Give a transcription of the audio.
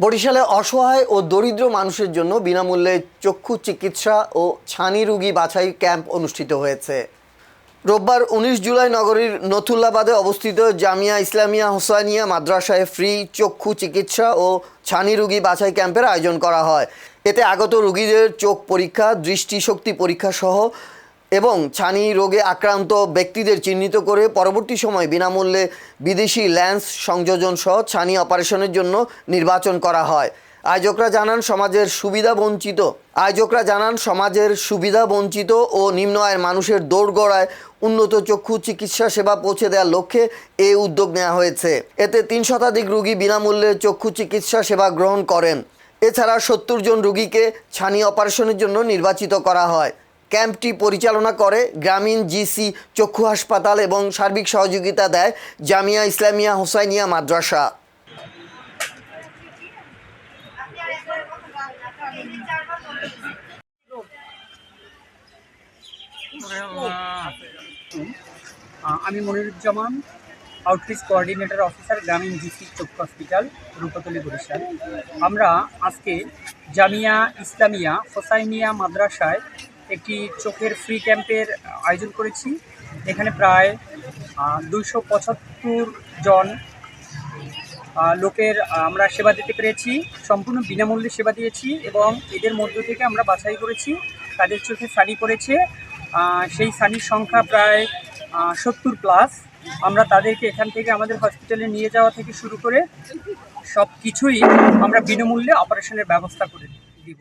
বরিশালে অসহায় ও দরিদ্র মানুষের জন্য বিনামূল্যে চক্ষু চিকিৎসা ও ছানি রোগী বাছাই ক্যাম্প অনুষ্ঠিত হয়েছে। রোববার ১৯ জুলাই নগরীর নথুল্লাবাদে অবস্থিত জামিয়া ইসলামিয়া হোসাইনিয়া মাদ্রাসায় ফ্রি চক্ষু চিকিৎসা ও ছানি রোগী বাছাই ক্যাম্পের আয়োজন করা হয়। এতে আগত রোগীদের চোখ পরীক্ষা, দৃষ্টিশক্তি পরীক্ষা সহ এবং ছানি রোগে আক্রান্ত ব্যক্তিদের চিহ্নিত করে পরবর্তী সময় বিনামূল্যে বিদেশি লেন্স সংযোজন সহ ছানি অপারেশনের জন্য নির্বাচন করা হয়। আয়োজকরা জানান সমাজের সুবিধাবঞ্চিত ও নিম্ন আয়ের মানুষের দোরগোড়ায় উন্নত চক্ষু চিকিৎসা সেবা পৌঁছে দেওয়ার লক্ষ্যে এই উদ্যোগ নেওয়া হয়েছে। এতে ৩ শতাধিক রোগী বিনামূল্যে চক্ষু চিকিৎসা সেবা গ্রহণ করেন। এছাড়া ৭০ জন রোগীকে ছানি অপারেশনের জন্য নির্বাচিত করা হয়। ক্যাম্পটি পরিচালনা করে গ্রামীণ জিসি চক্ষু হাসপাতাল এবং সার্বিক সহযোগিতা দেয় জামিয়া ইসলামিয়া হোসাইনিয়া মাদ্রাসা। আমি মনিরুজ্জামান, আউটরিচ কোঅর্ডিনেটর অফিসার, গ্রামীণ জিসি চক্ষু হসপিটাল, রূপাতলী, বরিশাল। আমরা আজকে জামিয়া ইসলামিয়া হোসাইনিয়া মাদ্রাসায় একটি চোখের ফ্রি ক্যাম্পের আয়োজন করেছি। এখানে প্রায় 275 জন লোকের আমরা সেবা দিতে পেরেছি। সম্পূর্ণ বিনামূল্যে সেবা দিয়েছি এবং এদের মধ্য থেকে আমরা বাছাই করেছি তাদের চোখে ছানি পড়েছে। সেই ছানির সংখ্যা প্রায় 70+। আমরা তাদেরকে এখান থেকে আমাদের হসপিটালে নিয়ে যাওয়া থেকে শুরু করে সব কিছুই আমরা বিনামূল্যে অপারেশনের ব্যবস্থা করে দিব।